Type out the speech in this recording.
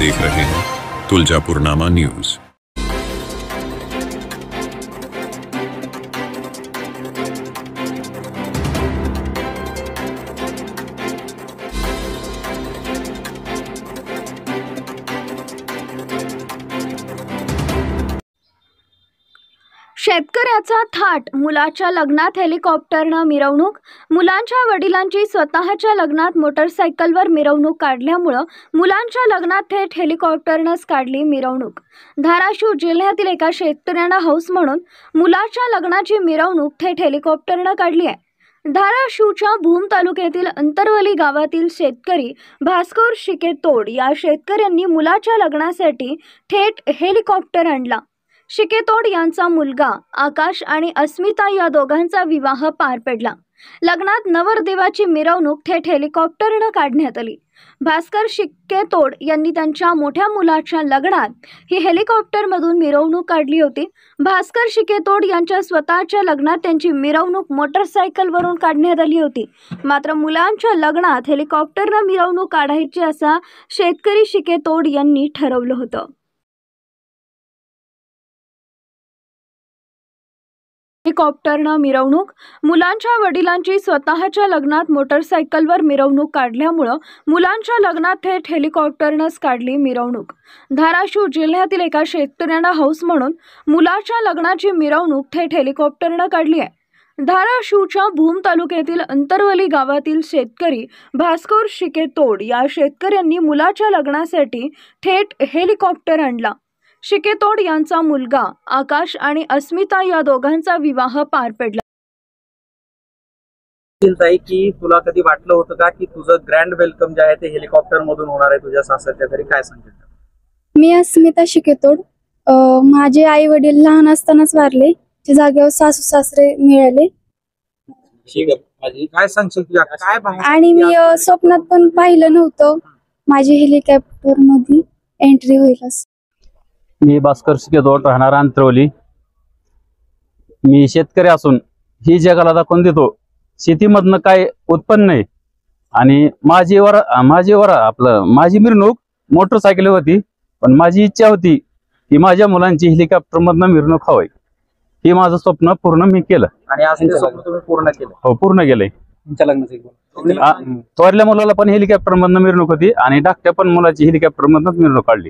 देख रहे हैं तुलजापुरनामा न्यूज। शेतकऱ्याचा थाट, मुलाच्या लग्नात हेलिकॉप्टरनं मिरवणूक। मुलांच्या वडिलांची स्वतःच्या लग्नात मोटरसायकलवर मिरवणूक काढल्यामुळं मुलांच्या लग्नात थेट हेलिकॉप्टरनंच काढली मिरवणूक। धाराशिव जिल्ह्यातील एका शेतकऱ्यानं हौस म्हणून मुलाच्या लग्नाची मिरवणूक थेट हेलिकॉप्टरनं काढली आहे। धाराशिवच्या भूम तालुक्यातील अंतरवली गावातील शेतकरी भास्कर शिकेतोड या शेतकऱ्यांनी मुलाच्या लग्नासाठी थेट हेलिकॉप्टर आणला। शिकेतोड यांचा मुलगा आकाश आणि अस्मिता या दोघांचा विवाह पार पडला। लग्नात नवरदेवाची मिरवणूक थेट हेलिकॉप्टरनं काढण्यात आली। भास्कर शिकेतोड यांनी त्यांच्या मोठ्या मुलाच्या लग्नात ही हेलिकॉप्टरमधून मिरवणूक काढली होती। भास्कर शिकेतोड यांच्या स्वतःच्या लग्नात त्यांची मिरवणूक मोटरसायकलवरून काढण्यात आली होती। मात्र मुलांच्या लग्नात हेलिकॉप्टरनं मिरवणूक काढायची असं शेतकरी शिकेतोड यांनी ठरवलं होतं। हेलिकॉप्टरनं मिरवणूक। मुलांच्या वडिलांची स्वतःच्या लग्नात मोटरसायकलवर मिरवणूक काढल्यामुळं मुलांच्या लग्नात थेट हेलिकॉप्टरनंच काढली मिरवणूक। धाराशिव जिल्ह्यातील एका शेतकऱ्यानं हौस म्हणून मुलाच्या लग्नाची मिरवणूक थेट हेलिकॉप्टरनं काढली आहे। धाराशिवच्या भूम तालुक्यातील अंतरवली गावातील शेतकरी भास्कर शिकेतोड या शेतकऱ्यांनी मुलाच्या लग्नासाठी थेट हेलिकॉप्टर आणला। शिकेतोड यांचा मुलगा आकाश आणि अस्मिता या दोघांचा विवाह पार पडला। की तुला कधी वाटलं होतं का की तुझं ग्रँड वेलकम जे आहे ते हेलिकॉप्टर मधून होणार आहे तुझ्या सासरच्या घरी? काय सांगेल? मी अस्मिता शिकेतोड। माझे आई वडील लहान असतानाच वारले, त्या जागेवर सासू सासरे मिळाले। काय सांगशील तुझ्या काय? आणि मी स्वप्नात पण पाहिलं नव्हतं माझी हेलिकॉप्टर मध्ये एंट्री होईल असं। मी भास्कर शिकेतोड, राहणार अंतरवली। मी शेतकरी असून ही जगाला दाखवून देतो शेतीमधनं काय उत्पन्न आहे। आणि माझी मिरवणूक मोटरसायकल होती, पण माझी इच्छा होती की माझ्या मुलांची हेलिकॉप्टर मधनं मिरवणूक हवी। हे माझं स्वप्न पूर्ण मी केलं। आणि आज ते स्वप्न तुम्ही पूर्ण केलं? हो, पूर्ण केलंय। थोरल्या मुलाला पण हेलिकॉप्टर मधनं मिरवणूक होती आणि धाकट्या पण मुलाची हेलिकॉप्टर मधनच मिरवणूक काढली।